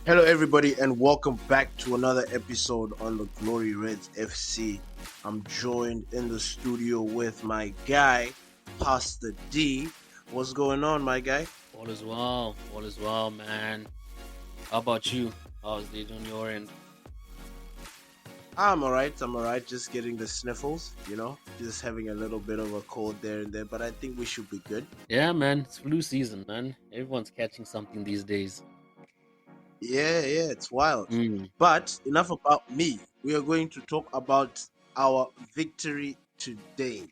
Hello, everybody, and welcome back to another episode on the Glory Reds FC. I'm joined in the studio with my guy, Pastor D. What's going on, my guy? All is well. All is well, man. How about you? How's it on your end? I'm alright. I'm alright. Just getting the sniffles, just having a little bit of a cold there and there, but I think we should be good. Yeah, man. It's flu season, man. Everyone's catching something these days. Yeah, it's wild. Mm. But enough about me. We are going to talk about our victory today.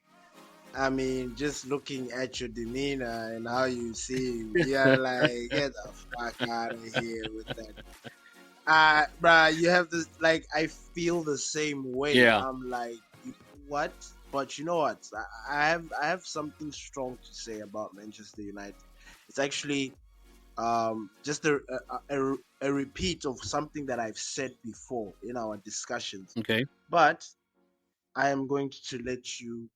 I mean, just looking at your demeanor and how you seem, you're like, get the fuck out of here with that. Bruh, you have this, like, I feel the same way. Yeah. I'm like, what? But you know what? I have something strong to say about Manchester United. It's actually just a repeat of something that I've said before in our discussions. Okay. But I am going to let you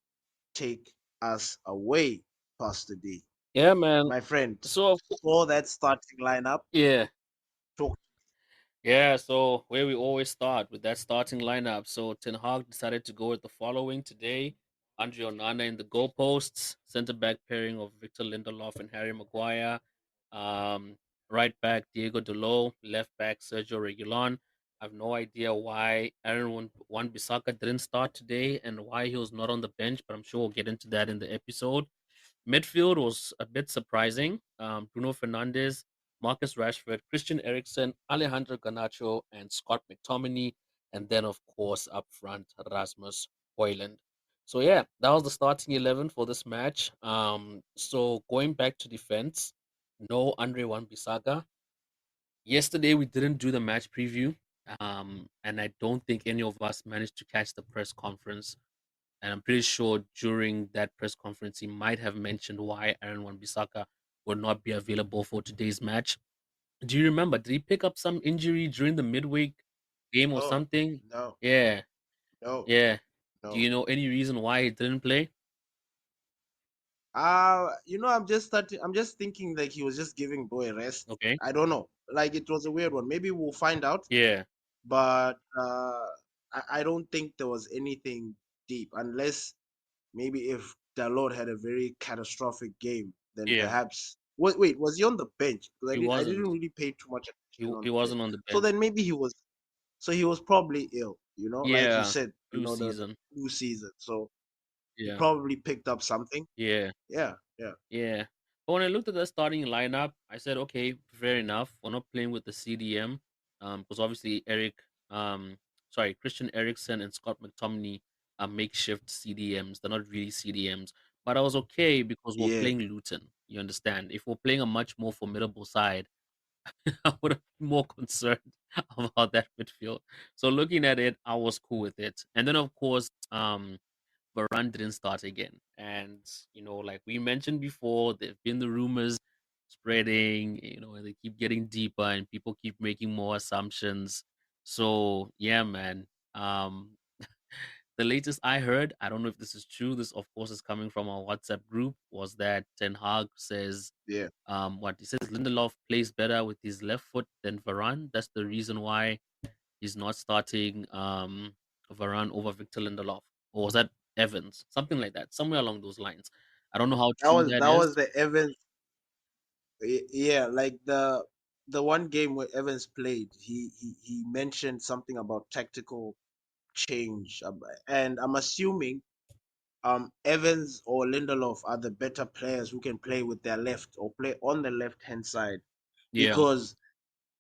take us away, Pastor D. Yeah, man. My friend, So, saw that starting lineup. yeah. Talk. Yeah. So, where we always start with that starting lineup. So, Ten Hag decided to go with the following today: Andre Onana in the goalposts, centre back pairing of Victor Lindelof and Harry Maguire, um, right back Diego Delo, left back Sergio Reguilon. I have no idea why Aaron Wan Bissaka didn't start today and why he was not on the bench, but I'm sure we'll get into that in the episode. Midfield was a bit surprising. Bruno Fernandes, Marcus Rashford, Christian Eriksen, Alejandro Garnacho, and Scott McTominay. And then, of course, up front, Rasmus Hoyland. So, yeah, that was the starting 11 for this match. So, going back to defense, no Andre Wan-Bissaka. Yesterday, we didn't do the match preview. And I don't think any of us managed to catch the press conference, and I'm pretty sure during that press conference, he might have mentioned why Aaron Wan-Bissaka would not be available for today's match. Do you remember? Did he pick up some injury during the midweek game or No, something? no, Yeah, no, yeah. Do no. you know any reason why he didn't play? I'm just thinking like he was just giving boy a rest. Okay. I don't know. Like it was a weird one. Maybe we'll find out. Yeah, But I don't think there was anything deep, unless maybe if Dalot had a very catastrophic game, then yeah. perhaps. Wait, was he on the bench? Because He I didn't wasn't. really pay too much attention on He the bench. wasn't on the So bench. then maybe he was. So he was probably ill. Like you Yeah, said. flu The season. flu season. So he Yeah, probably picked up something. yeah. Yeah, yeah, Yeah. But when I looked at the starting lineup, I said, okay, fair enough. We're not playing with the CDM. Because obviously Christian Eriksen and Scott McTominay are makeshift CDMs. They're not really CDMs. But I was okay because we're yeah. playing Luton. You understand? If we're playing a much more formidable side, I would have been more concerned about that midfield. So looking at it, I was cool with it. And then of course, Varane didn't start again. And, like we mentioned before, there have been the rumors spreading, and they keep getting deeper and people keep making more assumptions. So, yeah, man. The latest I heard, I don't know if this is true. This, of course, is coming from our WhatsApp group, was that Ten Hag says, Yeah. what he says, Lindelof plays better with his left foot than Varane. That's the reason why he's not starting Varane over Victor Lindelof. Or was that Evans? Something like that. Somewhere along those lines. I don't know how That true was that that was is. the Evans. Yeah, like the one game where Evans played, he mentioned something about tactical change, and I'm assuming Evans or Lindelof are the better players who can play with their left or play on the left hand side, Yeah. because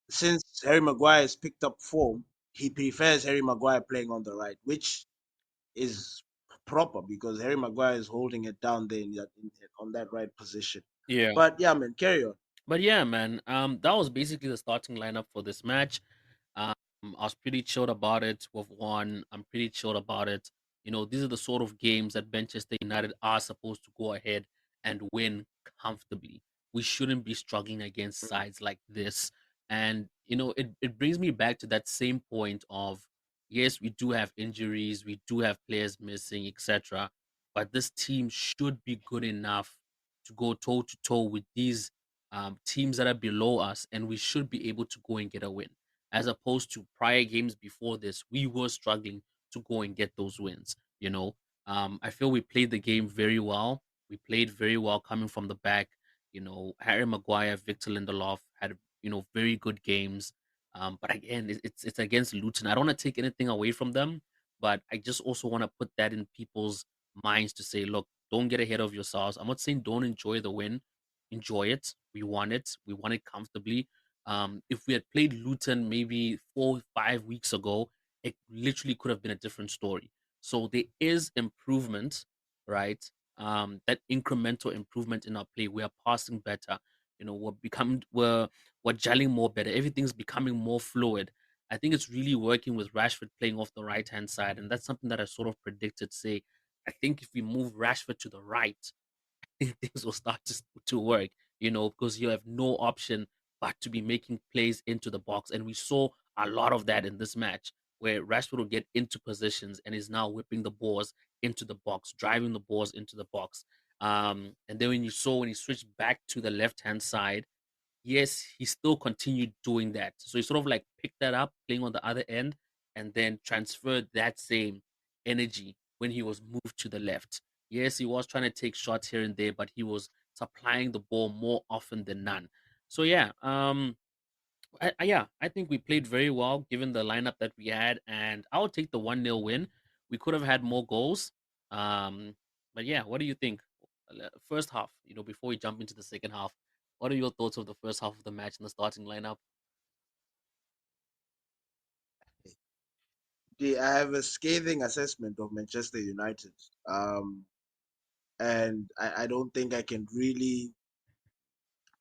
since Harry Maguire has picked up form, he prefers Harry Maguire playing on the right, which is proper because Harry Maguire is holding it down there on that right position. Yeah. But yeah, man, carry on. But yeah, man, that was basically the starting lineup for this match. Um, I was pretty chilled about it. We've won. I'm pretty chilled about it. These are the sort of games that Manchester United are supposed to go ahead and win comfortably. We shouldn't be struggling against sides like this. And, it brings me back to that same point of, yes, we do have injuries, we do have players missing, etc. But this team should be good enough to go toe to toe with these teams that are below us, and we should be able to go and get a win. As opposed to prior games before this, we were struggling to go and get those wins. I feel we played the game very well. We played very well coming from the back. Harry Maguire, Victor Lindelof had very good games. But again, it's against Luton. I don't want to take anything away from them, but I just also want to put that in people's minds to say, look, don't get ahead of yourselves. I'm not saying don't enjoy the win, enjoy it. We won it. We won it comfortably. If we had played Luton maybe 4 5 weeks ago, it literally could have been a different story. So there is improvement, right? That incremental improvement in our play. We are passing better. We're gelling more better. Everything's becoming more fluid. I think it's really working with Rashford playing off the right hand side, and that's something that I sort of predicted. Say, I think if we move Rashford to the right, things will start to work, because you have no option but to be making plays into the box. And we saw a lot of that in this match where Rashford will get into positions and is now whipping the balls into the box, driving the balls into the box. And then when he switched back to the left hand side, yes, he still continued doing that. So he sort of like picked that up, playing on the other end, and then transferred that same energy when he was moved to the left. Yes, he was trying to take shots here and there, but he was supplying the ball more often than none. So yeah, I think we played very well given the lineup that we had, and I would take the 1-0 win. We could have had more goals. Um, but yeah, what do you think? First half, before we jump into the second half, what are your thoughts of the first half of the match and the starting lineup? I have a scathing assessment of Manchester United, and I don't think I can really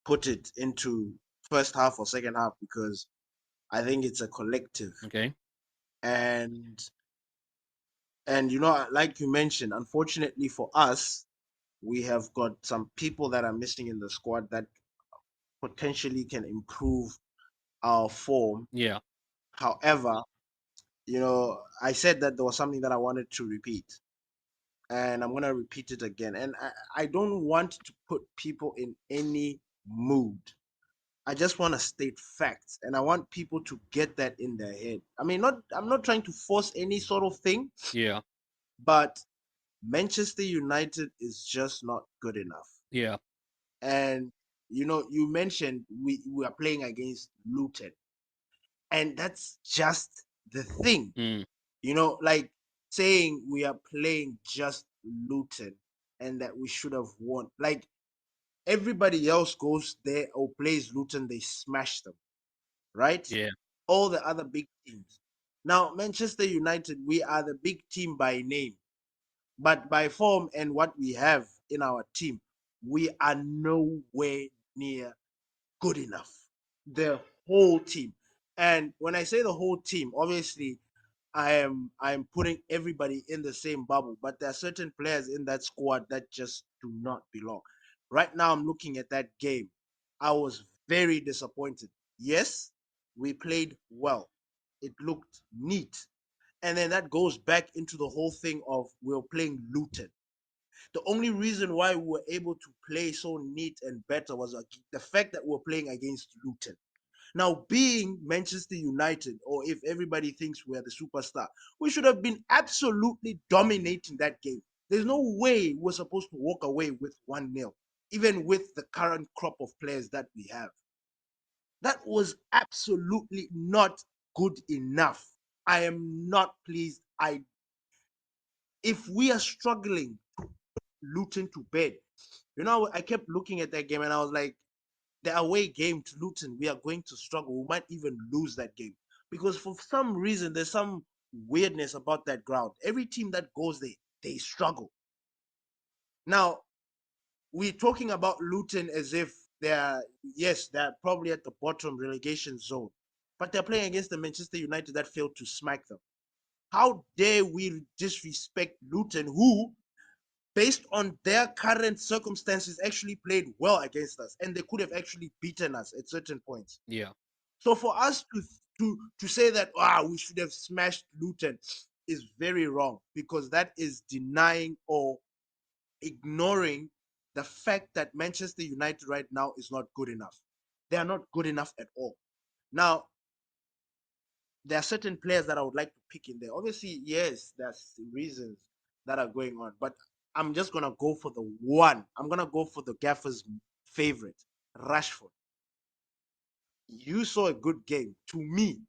put it into first half or second half because I think it's a collective. Okay. And like you mentioned, unfortunately for us, we have got some people that are missing in the squad that potentially can improve our form. Yeah. However, I said that there was something that I wanted to repeat, and I'm going to repeat it again. And I don't want to put people in any mood. I just want to state facts, and I want people to get that in their head. I mean, I'm not trying to force any sort of thing, Yeah. but Manchester United is just not good enough. Yeah. And you mentioned we are playing against Luton, and that's just the thing. Mm, Like saying we are playing just Luton and that we should have won. Like everybody else goes there or plays Luton, they smash them, right? yeah. All the other big teams. Now, Manchester United, we are the big team by name, but by form and what we have in our team, we are nowhere near good enough. The whole team. And when I say the whole team, obviously I am putting everybody in the same bubble, but there are certain players in that squad that just do not belong. Right now I'm looking at that game. I was very disappointed. Yes, we played well. It looked neat. And then that goes back into the whole thing of we were playing Luton. The only reason why we were able to play so neat and better was the fact that we were playing against Luton. Now, being Manchester United, or if everybody thinks we're the superstar, we should have been absolutely dominating that game. There's no way we're supposed to walk away with 1-0, even with the current crop of players that we have. That was absolutely not good enough. I am not pleased. If we are struggling Luton to bed, I kept looking at that game and I was like, the away game to Luton, we are going to struggle. We might even lose that game because for some reason there's some weirdness about that ground. Every team that goes there, they struggle. Now we're talking about Luton as if they're probably at the bottom relegation zone, but they're playing against the Manchester United that failed to smack them. How dare we disrespect Luton, who based on their current circumstances, actually played well against us, and they could have actually beaten us at certain points. Yeah. So for us to say that we should have smashed Luton is very wrong because that is denying or ignoring the fact that Manchester United right now is not good enough. They are not good enough at all. Now, there are certain players that I would like to pick in there. Obviously, yes, there's reasons that are going on, but I'm just gonna go for the one. I'm gonna go for the gaffer's favorite, Rashford. You saw a good game to me,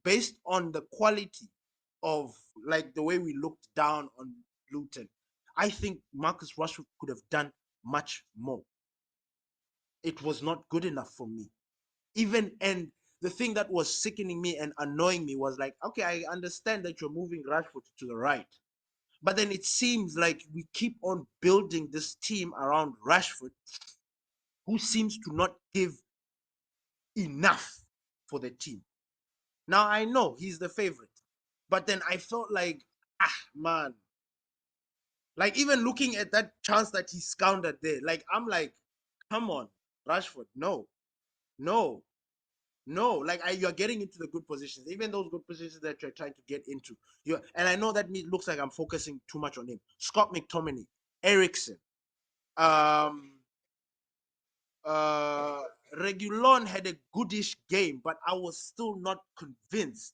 based on the quality of like the way we looked down on Luton. I think Marcus Rashford could have done much more. It was not good enough for me. Even and the thing that was sickening me and annoying me was like, okay, I understand that you're moving Rashford to the right, but then it seems like we keep on building this team around Rashford, who seems to not give enough for the team. Now I know he's the favorite, but then I felt like, man, like even looking at that chance that he scounded there, like I'm like, come on, Rashford, no, no, no, like you're getting into the good positions, even those good positions that you're trying to get into. You and I know that looks like I'm focusing too much on him. Scott McTominay, Ericsson, um, uh, Regulon had a goodish game, but I was still not convinced.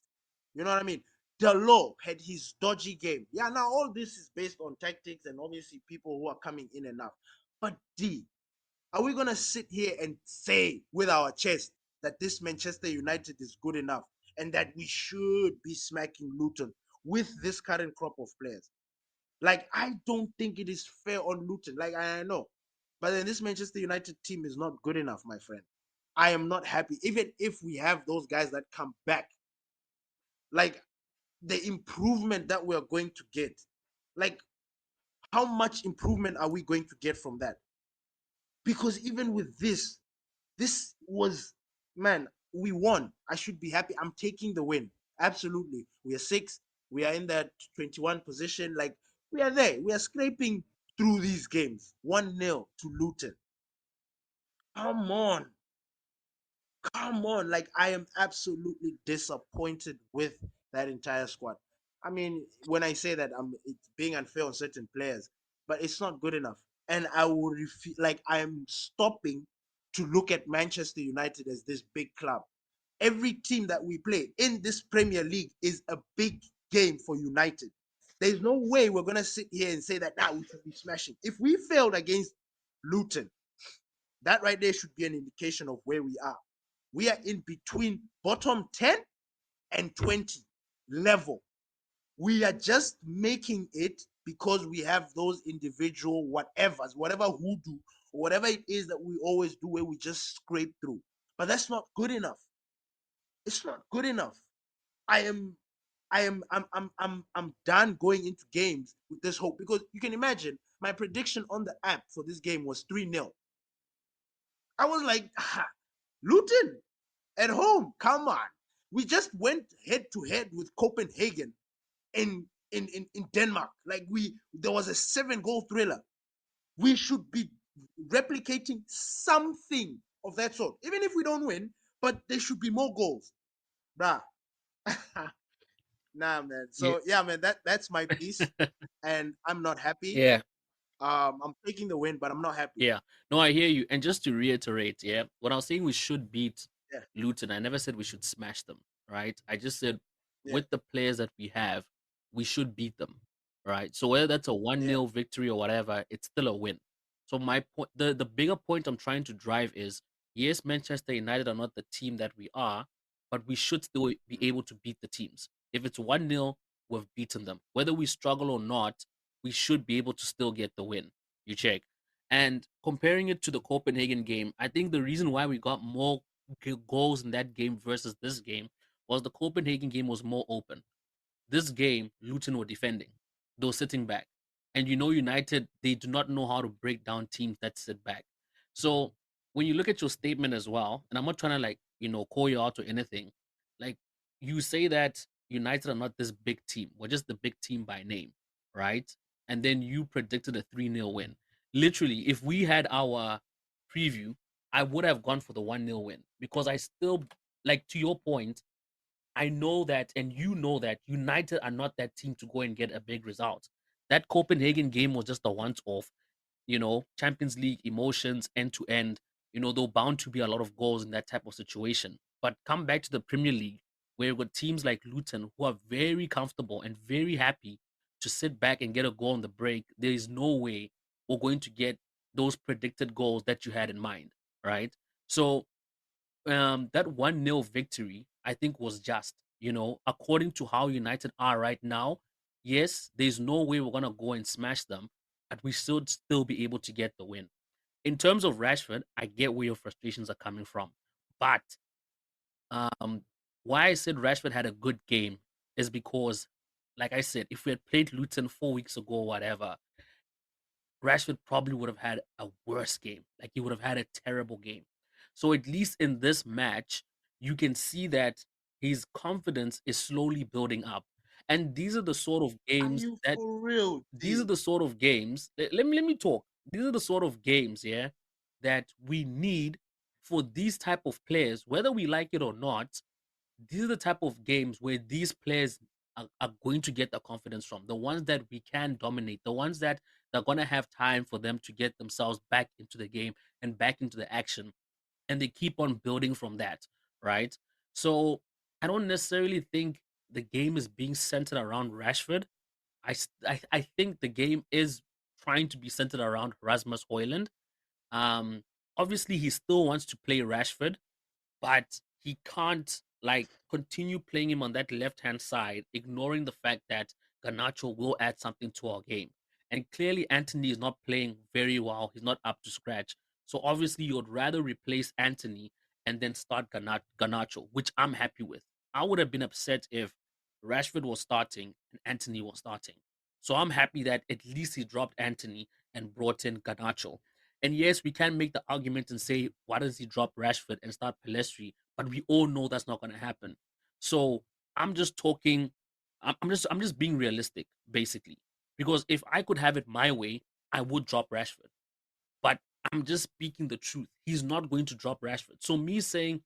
You know what I mean? Dalot had his dodgy game. Yeah, now all this is based on tactics and obviously people who are coming in and out. But D, are we gonna sit here and say with our chest that this Manchester United is good enough and that we should be smacking Luton with this current crop of players? Like, I don't think it is fair on Luton. Like, I know. But then this Manchester United team is not good enough, my friend. I am not happy. Even if we have those guys that come back, like the improvement that we are going to get, like how much improvement are we going to get from that? Because even with this was, man, we won. I should be happy. I'm taking the win. Absolutely. We are six. We are in that 21 position. Like, we are there. We are scraping through these games. 1-0 to Luton. Come on. Come on. Like, I am absolutely disappointed with that entire squad. I mean, when I say that, it's being unfair on certain players, but it's not good enough. And I will like, I am stopping to look at Manchester United as this big club. Every team that we play in this Premier League is a big game for United. There's no way we're going to sit here and say that now we should be smashing. If we failed against Luton, that right there should be an indication of where we are. We are in between bottom 10 and 20 level. We are just making it because we have those individual whatevers, whatever hoodoo, or whatever it is that we always do where we just scrape through. But that's not good enough. It's not good enough. I am I'm done going into games with this hope because you can imagine my prediction on the app for this game was 3-0. I was like, Luton at home, come on. We just went head to head with Copenhagen in Denmark. Like there was a 7-goal thriller. We should be replicating something of that sort. Even if we don't win, but there should be more goals. Bruh. Nah, man. Yeah. So yeah, man, that's my piece. And I'm not happy. Yeah. I'm taking the win, but I'm not happy. Yeah. No, I hear you. And just to reiterate, yeah, when I was saying we should beat Yeah, Luton, I never said we should smash them, right? I just said yeah, with the players that we have, we should beat them, right? So whether that's a 1 yeah, nil victory or whatever, it's still a win. So my point, the bigger point I'm trying to drive is yes, Manchester United are not the team that we are, but we should still be able to beat the teams. If it's 1 nil, we've beaten them. Whether we struggle or not, we should be able to still get the win. You check. And comparing it to the Copenhagen game, I think the reason why we got more goals in that game versus this game was the Copenhagen game was more open. This game, Luton were defending. They were sitting back. And you know, United, they do not know how to break down teams that sit back. So when you look at your statement as well, and I'm not trying to like, call you out or anything, like you say that United are not this big team. We're just the big team by name, right? And then you predicted a 3-0 win. Literally, if we had our preview, I would have gone for the 1-0 win because I still, like to your point, I know that, and you know that United are not that team to go and get a big result. That Copenhagen game was just a once off. Champions League emotions end to end. There'll bound to be a lot of goals in that type of situation. But come back to the Premier League, where you've got teams like Luton who are very comfortable and very happy to sit back and get a goal on the break. There is no way we're going to get those predicted goals that you had in mind, right? So that 1-0 victory, I think, was just, according to how United are right now. Yes, there's no way we're gonna go and smash them, but we should still be able to get the win. In terms of Rashford, I get where your frustrations are coming from, but um, why I said Rashford had a good game is because, like I said, if we had played Luton 4 weeks ago, or whatever, Rashford probably would have had a worse game. Like he would have had a terrible game. So at least in this match, you can see that his confidence is slowly building up. And these are the sort of Are games you that for real, these are D? the sort of games. Let me talk. These are the sort of games, yeah, that we need for these type of players, whether we like it or not. These are the type of games where these players are going to get the confidence from. The ones that we can dominate, the ones that are going to have time for them to get themselves back into the game and back into the action. And they keep on building from that, right? So I don't necessarily think the game is being centered around Rashford. I think the game is trying to be centered around Rasmus Hoyland. Um, Obviously, he still wants to play Rashford, but he can't like continue playing him on that left hand side, ignoring the fact that Garnacho will add something to our game. And clearly, Anthony is not playing very well. He's not up to scratch. So obviously, you would rather replace Anthony and then start Garnacho, which I'm happy with. I would have been upset if Rashford was starting and Anthony was starting. So I'm happy that at least he dropped Anthony and brought in Garnacho. And yes, we can make the argument and say, why does he drop Rashford and start Pelestri? But we all know that's not going to happen. So I'm just talking. I'm just being realistic, basically, because if I could have it my way, I would drop Rashford. But I'm just speaking the truth. He's not going to drop Rashford. So me saying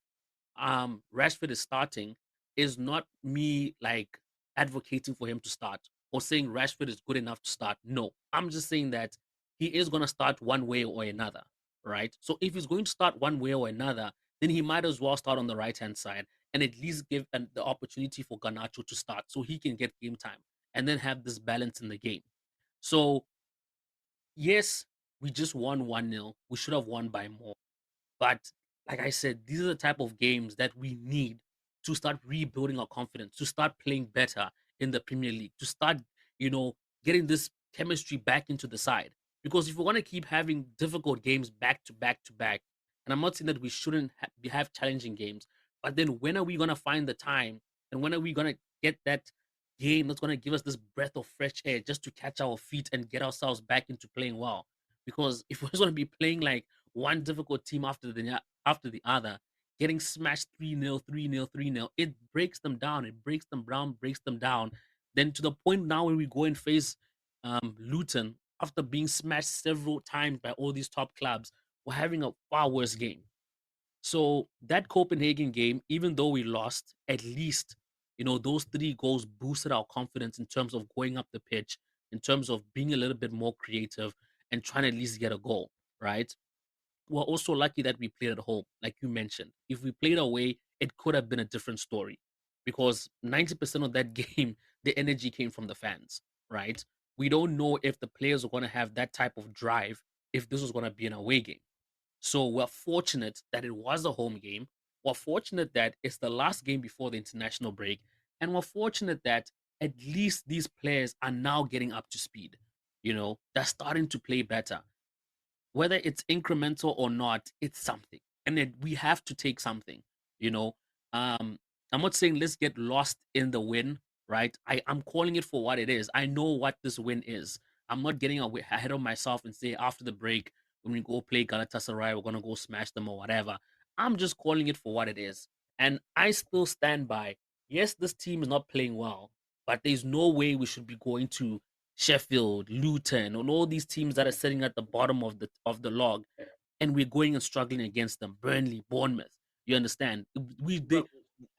Rashford is starting is not me like advocating for him to start or saying Rashford is good enough to start. No, I'm just saying that he is going to start one way or another, right? So if he's going to start one way or another, then he might as well start on the right hand side and at least give the opportunity for Garnacho to start so he can get game time and then have this balance in the game. So yes, we just won 1-0. We should have won by more. But like I said, these are the type of games that we need to start rebuilding our confidence, to start playing better in the Premier League, to start, getting this chemistry back into the side. Because if we want to keep having difficult games back to back to back, and I'm not saying that we shouldn't have challenging games, but then when are we going to find the time and when are we going to get that game that's going to give us this breath of fresh air just to catch our feet and get ourselves back into playing well? Because if we're going to be playing like one difficult team after the other, getting smashed 3-0, 3-0, 3-0, it breaks them down. It breaks them down, breaks them down. Then to the point now when we go and face Luton after being smashed several times by all these top clubs, we're having a far worse game. So that Copenhagen game, even though we lost, at least those 3 goals boosted our confidence in terms of going up the pitch, in terms of being a little bit more creative and trying to at least get a goal, right? We're also lucky that we played at home, like you mentioned. If we played away, it could have been a different story because 90% of that game, the energy came from the fans, right? We don't know if the players are going to have that type of drive if this was going to be an away game. So we're fortunate that it was a home game. We're fortunate that it's the last game before the international break. And we're fortunate that at least these players are now getting up to speed. They're starting to play better whether it's incremental or not, it's something. And we have to take something, you know. Um, I'm not saying let's get lost in the win, right? I'm calling it for what it is. I know what this win is. I'm not getting ahead of myself and say after the break, when we go play Galatasaray, we're gonna go smash them or whatever. I'm just calling it for what it is. And I still stand by, yes, this team is not playing well, but there's no way we should be going to Sheffield, Luton, and all these teams that are sitting at the bottom of the log, and we're going and struggling against them. Burnley, Bournemouth. You understand? But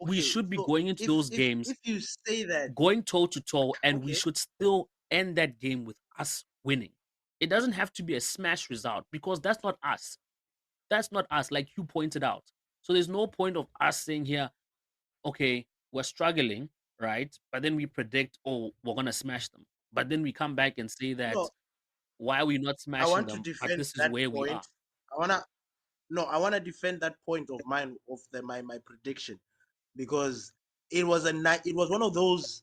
We okay, should be so going into if those if games if you say that, going toe to toe, and we okay, should still end that game with us winning. It doesn't have to be a smash result because that's not us. That's not us, like you pointed out. So there's no point of us saying here, okay, we're struggling, right? But then we predict, oh, we're gonna smash them. But then we come back and say that No, why are we not I smashing want to them? But defend this is that where we point. are. I wanna no, I wanna defend that point of mine of my prediction because it was one of those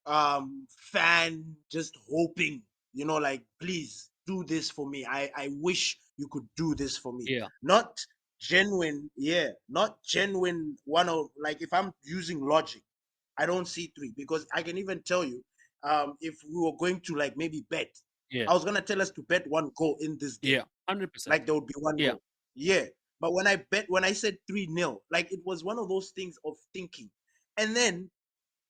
fan just hoping, like, please do this for me. I wish you could do this for me. Yeah, Not genuine, yeah, not genuine one of, like, if I'm using logic, I don't see three because I can even tell you, if we were going to, like, maybe bet, yeah, I was gonna tell us to bet one goal in this game, yeah, 100%. like there would be one Yeah, goal. Yeah. But when I said 3-0, like, it was one of those things of thinking. And then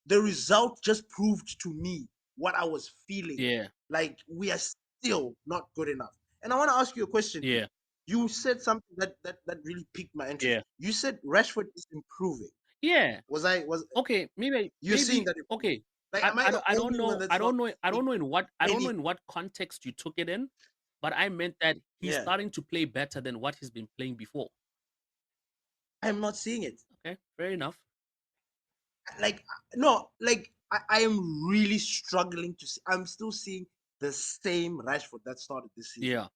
the result just proved to me what I was feeling. yeah, Like, we are still not good enough. And I want to ask you a question, D. yeah, You said something that really piqued my interest. yeah, You said Rashford is improving. yeah. Was Okay, you're seeing maybe that improvement? okay. Like, am I the I don't only one know. that's not I seeing don't know in what any? context you took it in, but I meant that he's Yeah, starting to play better than what he's been playing before. I'm not seeing it. Okay, fair enough. Like, no, like, I am really struggling to see. I'm still seeing the same Rashford that started this season. Yeah,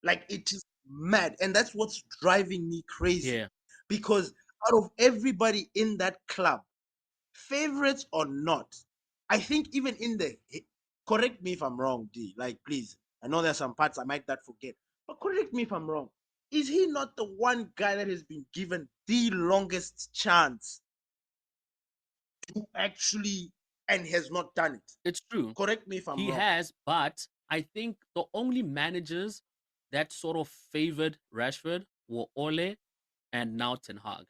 Like, it is mad. And that's what's driving me crazy. yeah. Because out of everybody in that club, favorites or not, I think even in the, correct me if I'm wrong, D. Like, please. I know there's some parts I might not forget. But correct me if I'm wrong. Is he not the one guy that has been given the longest chance to actually, and has not done it? It's true. Correct me if I'm He wrong. has, but I think the only managers that sort of favored Rashford were Ole and now Ten Hag.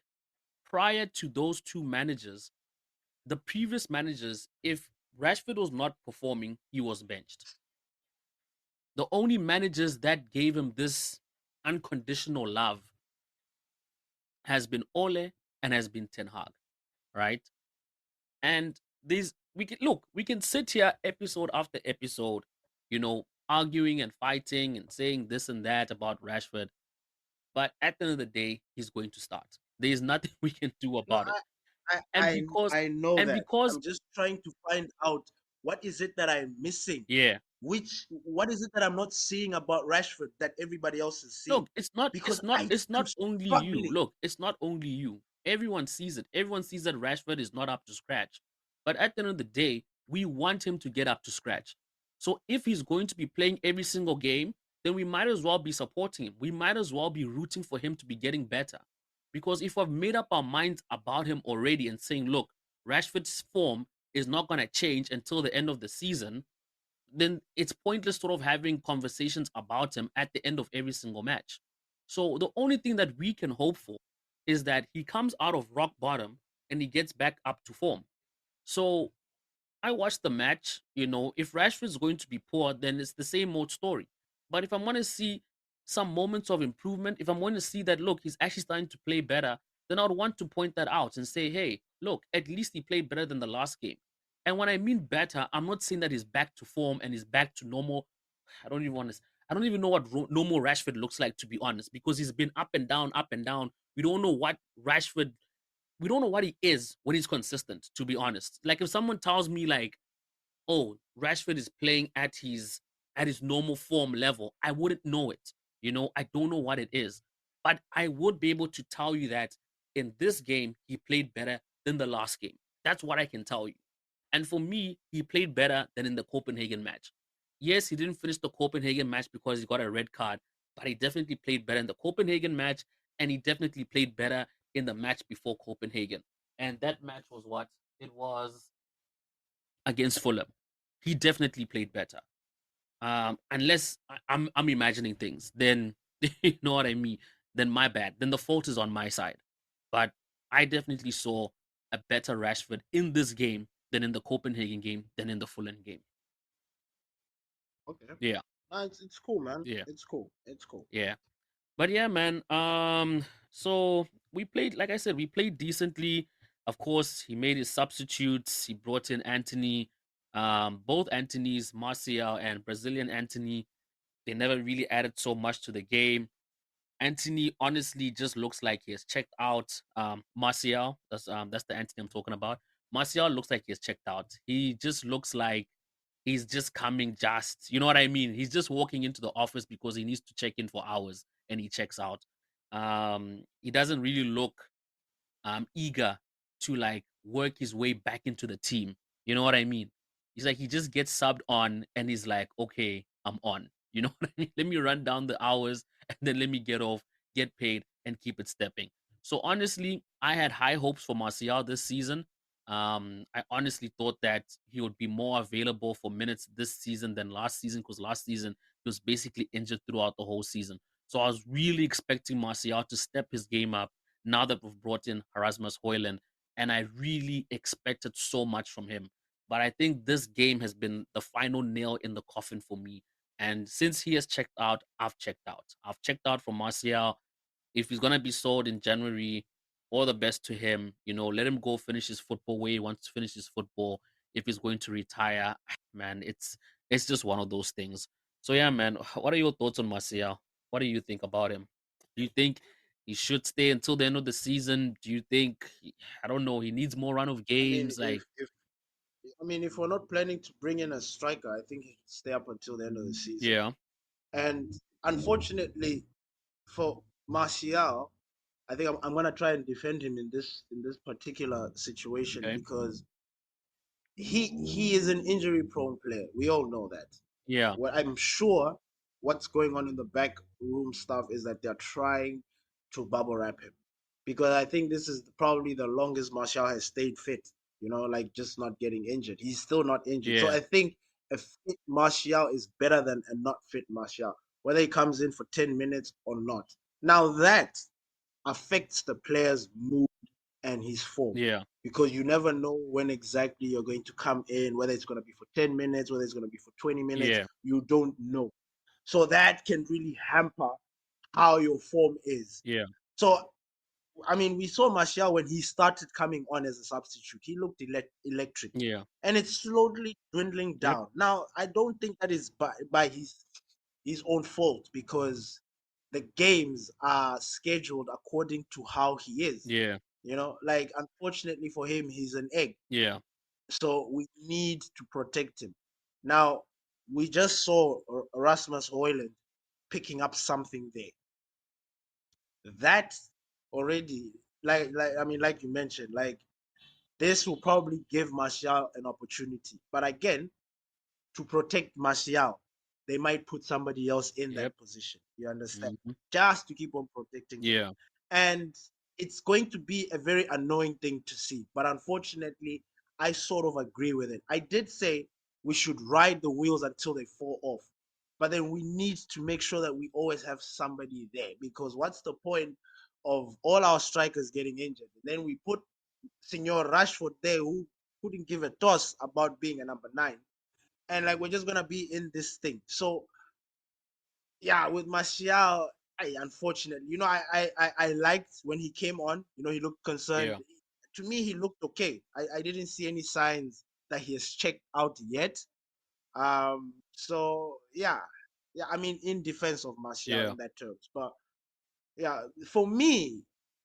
Prior to those two managers, the previous managers, if Rashford was not performing, he was benched. The only managers that gave him this unconditional love has been Ole and has been Ten Hag, right? And these we can sit here episode after episode, arguing and fighting and saying this and that about Rashford, but at the end of the day, he's going to start. There is nothing we can do No, about it. I, And I, because I know and that. because I'm just trying to find out what is it that I'm missing. yeah, What is it that I'm not seeing about Rashford that everybody else is seeing? look, it's not Because it's I'm not only you. struggling. Look, it's not only you. Everyone sees it. Everyone sees that Rashford is not up to scratch. But at the end of the day, we want him to get up to scratch. So if he's going to be playing every single game, then we might as well be supporting him. We might as well be rooting for him to be getting better. Because if we've made up our minds about him already and saying, look, Rashford's form is not going to change until the end of the season, then it's pointless sort of having conversations about him at the end of every single match. So the only thing that we can hope for is that he comes out of rock bottom and he gets back up to form. So I watched the match. If Rashford is going to be poor, then it's the same old story. But if I'm going to see some moments of improvement, if I'm going to see that, look, he's actually starting to play better, then I would want to point that out and say, hey, look, at least he played better than the last game. And when I mean better, I'm not saying that he's back to form and he's back to normal. I don't even want to. I don't even know what normal Rashford looks like, to be honest, because he's been up and down, up and down. We don't know what Rashford. We don't know what he is when he's consistent. To be honest, like if someone tells me like, oh, Rashford is playing at his normal form level, I wouldn't know it. I don't know what it is. But I would be able to tell you that in this game, he played better than the last game. That's what I can tell you. And for me, he played better than in the Copenhagen match. Yes, he didn't finish the Copenhagen match because he got a red card, but he definitely played better in the Copenhagen match, and he definitely played better in the match before Copenhagen. And that match was what? It was against Fulham. He definitely played better. Unless I'm imagining things, then you know what I mean. Then my bad. Then the fault is on my side. But I definitely saw a better Rashford in this game than in the Copenhagen game than in the Fulham game. Okay. Yeah, It's cool, man. yeah, It's cool. It's cool. yeah. But yeah, man. So we played, like I said, we played decently. Of course, he made his substitutes. He brought in Anthony, both Anthony's, Martial and Brazilian Anthony. They never really added so much to the game. Anthony honestly just looks like he has checked out. Martial, that's the Anthony I'm talking about. Martial looks like he has checked out. He just looks like he's just coming just, you know what I mean? He's just walking into the office because he needs to check in for hours and he checks out. He doesn't really look eager to like work his way back into the team. You know what I mean? He's like he just gets subbed on and he's like, okay, I'm on. You know what I mean? Let me run down the hours and then let me get off, get paid, and keep it stepping. So honestly, I had high hopes for Martial this season. I honestly thought that he would be more available for minutes this season than last season because last season he was basically injured throughout the whole season. So I was really expecting Martial to step his game up now that we've brought in Erasmus Hoyland, and I really expected so much from him. But I think this game has been the final nail in the coffin for me. And since he has checked out, I've checked out. I've checked out for Martial. If he's gonna be sold in January, all the best to him. You know, let him go finish his football where he wants to finish his football. If he's going to retire, man, it's just one of those things. So yeah, man, what are your thoughts on Martial? What do you think about him? Do you think he should stay until the end of the season? Do you think I don't know, he needs more run of I mean, games? Like, if we're not planning to bring in a striker, I think he should stay up until the end of the season. yeah, And unfortunately for Martial, I think I'm gonna try and defend him in this particular situation okay, because he is an injury prone player. We all know that. yeah, What I'm sure what's going on in the back room stuff is that they're trying to bubble wrap him because I think this is probably the longest Martial has stayed fit. You know, like just not getting injured. He's still not injured. So yeah, I think a fit Martial is better than a not fit Martial, whether he comes in for 10 minutes or not. Now that affects the player's mood and his form yeah, because you never know when exactly you're going to come in, whether it's going to be for 10 minutes, whether it's going to be for 20 minutes. yeah, You don't know. So that can really hamper how your form is. yeah, So, I mean, we saw Martial when he started coming on as a substitute. He looked electric. yeah, And it's slowly dwindling yep, down. Now, I don't think that is by his own fault because the games are scheduled according to how he is. yeah, You know, like unfortunately for him, he's an egg. yeah, So we need to protect him. Now, we just saw Erasmus Hoyland picking up something there. That already, like I mean, like you mentioned, like this will probably give Martial an opportunity. But again, to protect Martial, they might put somebody else in yep, that position. You understand? mhm, Just to keep on protecting him. yeah, And it's going to be a very annoying thing to see. But unfortunately, I sort of agree with it. I did say we should ride the wheels until they fall off. But then we need to make sure that we always have somebody there because what's the point of all our strikers getting injured? And then we put Senor Rashford there who couldn't give a toss about being a number nine. And like we're just gonna be in this thing. So yeah, with Martial, unfortunately, I liked when he came on. You know, he looked concerned. yeah, To me, he looked okay. I didn't see any signs that he has checked out yet. So yeah. I mean, in defense of Martial yeah, in that terms, but yeah, for me,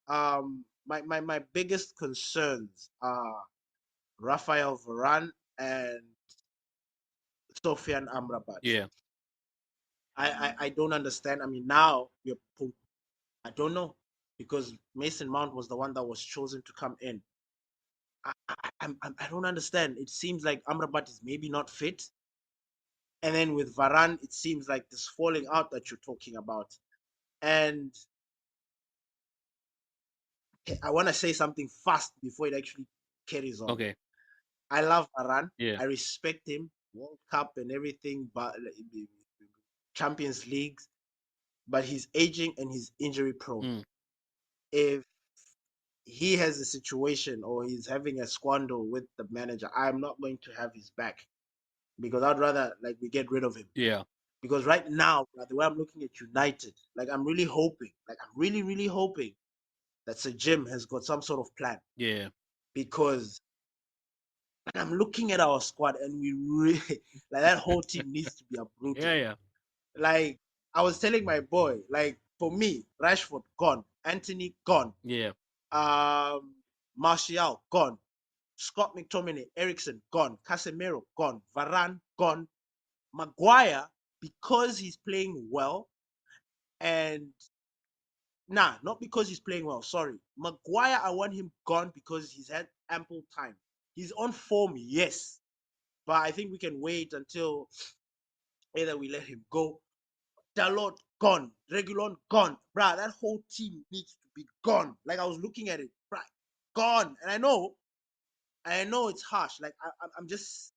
my biggest concerns are Rafael Varane and Sofian Amrabat. yeah, I don't understand. I mean, now we're I don't know because Mason Mount was the one that was chosen to come in. I don't understand. It seems like Amrabat is maybe not fit, and then with Varane, it seems like this falling out that you're talking about. And I want to say something fast before it actually carries on. okay, I love Varane. yeah, I respect him, World Cup and everything, but Champions Leagues. But he's aging and he's injury prone. mm, If he has a situation or he's having a squandle with the manager, I'm not going to have his back because I'd rather like we get rid of him. yeah, Because right now, like, the way I'm looking at United, like I'm really hoping, like I'm really hoping that Sir Jim has got some sort of plan yeah, because like, I'm looking at our squad and we really like that whole team needs to be yeah, uprooted. yeah, Like I was telling my boy, like for me, Rashford gone, Anthony gone, Yeah. um, Martial gone, Scott McTominay, Ericsson gone, Casemiro gone, Varane gone, Maguire because he's playing well, and not because he's playing well. Sorry, Maguire, I want him gone because he's had ample time. He's on form, yes, but I think we can wait until either we let him go. Dalot gone, Regulon gone, bruh. That whole team needs to be gone. Like I was looking at it, bruh, gone. And I know it's harsh. Like I'm just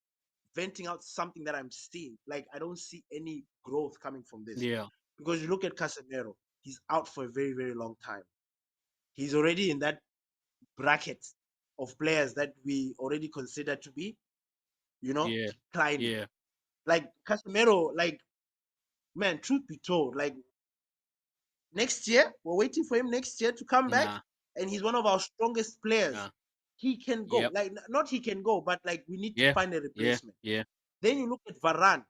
venting out something that I'm seeing. Like I don't see any growth coming from this Yeah. because you look at Casemiro, he's out for a very very long time. He's already in that bracket of players that we already consider to be, Yeah. declining. Yeah. Like Casemiro, like man, truth be told, like next year, we're waiting for him next year to come back, Nah. and he's one of our strongest players. Nah. He can go, Yep. like not he can go, but like we need to Yeah. find a Yeah. replacement. Yeah. Then you look at Varane.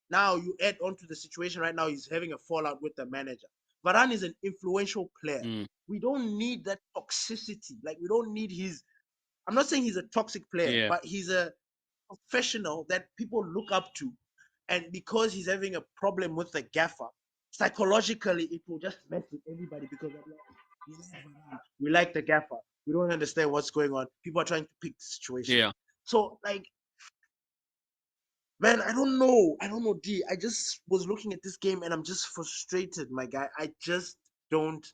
Now you add on to the situation right now. He's having a fallout with the manager. Varane is an influential player. Mm. We don't need that toxicity. Like we don't need his. I'm not saying he's a toxic player, Yeah. but he's a professional that people look up to. And because he's having a problem with the gaffer, psychologically it will just mess with everybody because we like the gaffer. We don't understand what's going on. People are trying to pick the situation. Yeah. So like, man, I don't know. I don't know, D. I just was looking at this game and I'm just frustrated, my guy. I just don't,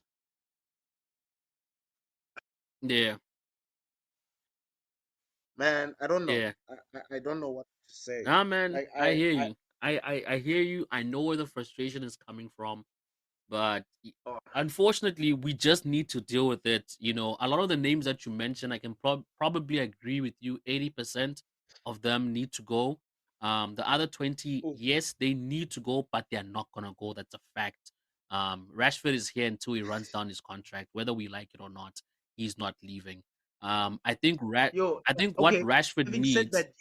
Yeah. man. I don't know. Yeah. I don't know what to say. Nah, man, Like I hear you. I hear you. I know where the frustration is coming from, but oh, unfortunately, we just need to deal with it. You know, a lot of the names that you mentioned, I can probably agree with you. 80% of them need to go. The other 20, oh, yes, they need to go, but they're not gonna go. That's a fact. Rashford is here until he runs down his contract, whether we like it or not. He's not leaving. I think yo, I think what okay. Rashford Having said needs, that,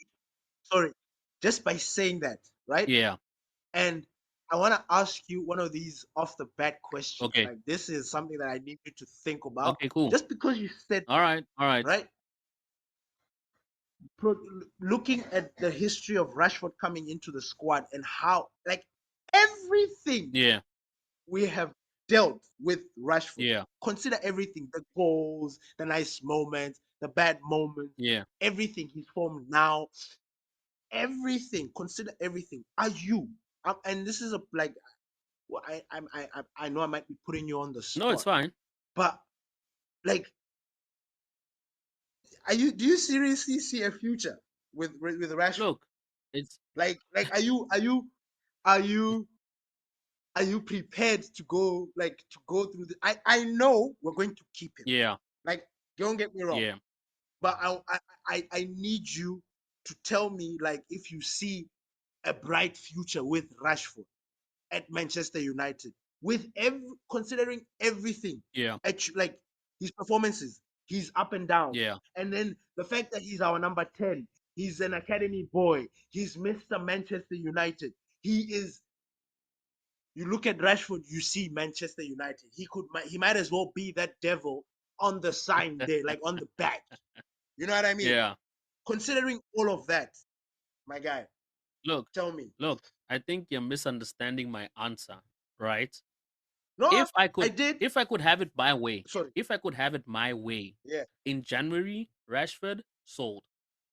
sorry, just by saying that, right? yeah. And I want to ask you one of these off the bat questions. Okay. Like this is something that I need you to think about. Okay, cool. Just because you said All that, right. All right. right? Pro- Looking at the history of Rashford coming into the squad and how, like, everything Yeah. we have dealt with Rashford. Yeah. Consider everything: the goals, the nice moments, the bad moments, Yeah. everything. He's formed now. Everything. Consider everything. Are you? And this is a like well, I know I might be putting you on the No, it's spot, fine. but like, are you? Do you seriously see a future with Rashford? Look, it's Like, are you are you prepared to go through the? I know we're going to keep him. yeah. Like, don't get me wrong, Yeah. but I need you to tell me like if you see a bright future with Rashford at Manchester United with considering everything Yeah. like his performances, he's up and down, Yeah. and then the fact that he's our number 10, he's an academy boy, he's Mr. Manchester United. He is. You look at Rashford, you see Manchester United. He might as well be that devil on the sign there, like on the badge. You know what I mean? Yeah. Considering all of that, my guy, Look, tell me. look, I think you're misunderstanding my answer, right? No, If I I could did. if I could have it my way, Sorry. if I could have it my way, Yeah. in January, Rashford sold.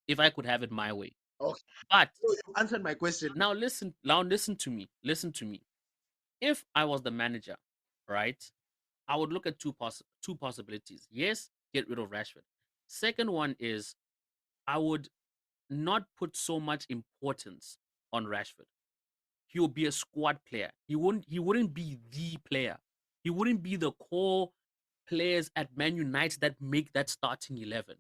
If I could have it my way. Okay. But So you answered my question. now listen to me. Listen to me. If I was the manager, right? I would look at two possibilities. Yes, get rid of Rashford. Second one is I would not put so much importance on Rashford. He will be a squad player. He wouldn't be the player. He wouldn't be the core players at Man United that make that starting 11.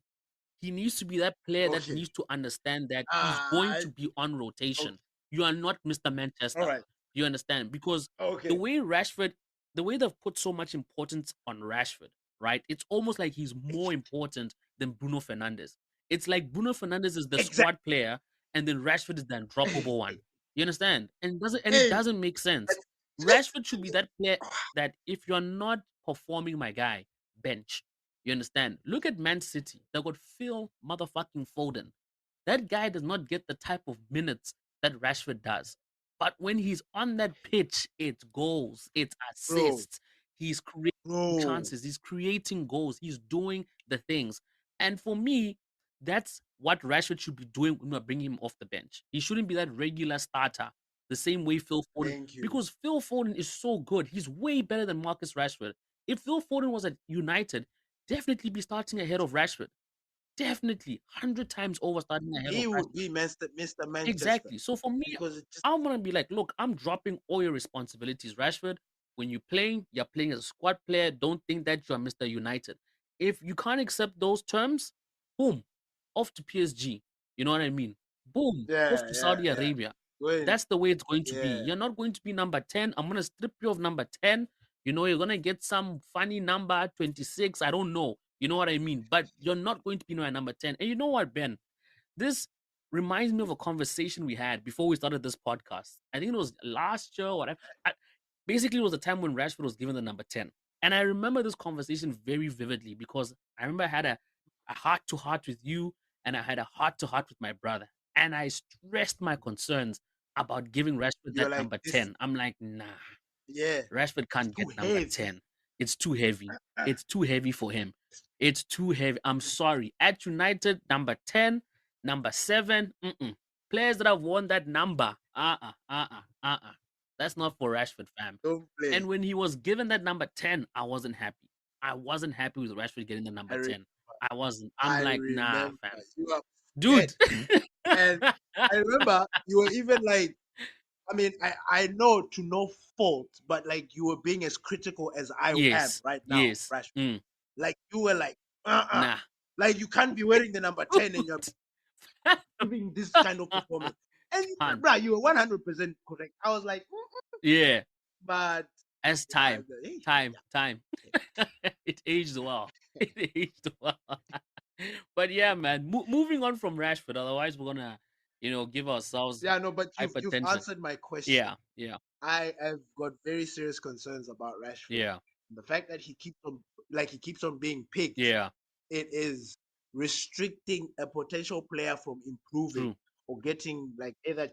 He needs to be that player that Okay. needs to understand that he's going Ah. to be on Okay. rotation. You are not Mr. All Manchester. right. You understand? Because the Okay. way Rashford, the way they've put so much importance on Rashford, right? It's almost like he's more important than Bruno Fernandes. It's like Bruno Fernandes is the Exactly. squad player, and then Rashford is the undroppable one. You understand? And it doesn't Hey, make sense. Rashford should be that player that if you're not performing, my guy, bench. You understand? Look at Man City. They got Phil motherfucking Foden. That guy does not get the type of minutes that Rashford does. But when he's on that pitch, it's goals, it's bro, assists. He's creating bro. chances, he's creating goals, he's doing the things. And for me, that's what Rashford should be doing when we bring him off the bench. He shouldn't be that regular starter, the same way Phil Foden, Thank you. because Phil Foden is so good. He's way better than Marcus Rashford. If Phil Foden was at United, definitely be starting ahead of Rashford. Definitely, 100 times over starting ahead of He would Rashford. be Mr. Manchester Exactly. So for me, because it just I'm gonna be like, look, I'm dropping all your responsibilities, Rashford. When you're playing as a squad player. Don't think that you're Mr. United. If you can't accept those terms, boom, off to PSG. You know what I mean? Boom, off yeah, to yeah, Saudi yeah. Arabia. When That's the way it's going to be. yeah, You're not going to be number 10. I'm gonna strip you of number 10. You know, you're gonna get some funny number 26. I don't know. You know what I mean? But you're not going to be my number 10. And you know what, Ben? This reminds me of a conversation we had before we started this podcast. I think it was last year or whatever. Basically, it was the time when Rashford was given the number 10. And I remember this conversation very vividly because I remember I had a heart to heart with you and I had a heart to heart with my brother. And I stressed my concerns about giving Rashford you're that like number this, 10. I'm like, nah, yeah, Rashford it's can't too get number heavy. 10. It's too heavy. Ah, It's too heavy for him. It's too heavy. I'm sorry. At United, number 10, number 7, players that have won that number. That's not for Rashford, fam. don't And play. when he was given that number 10, I wasn't happy. I wasn't happy with Rashford getting the I number re- 10. I wasn't. I'm I like, nah, remember fam. you are forget, Dude. and I remember you were even like, I mean, I know to no fault, but like you were being as critical as I am Yes. right now, Yes. Rashford. Like you were like, Nah. like you can't be wearing the number 10 and you're Dude. giving this kind of performance. And Can't. bruh, you were 100% correct. I was like, Yeah. but As yeah, time, hey, time. It aged well. It aged well. But yeah, man. Moving on from Rashford. Otherwise, we're gonna, give ourselves yeah, no, but you've hypertension. answered my question. Yeah, yeah, I have got very serious concerns about Rashford. yeah, The fact that he keeps on being picked, yeah. it is restricting a potential player from improving True. or getting like either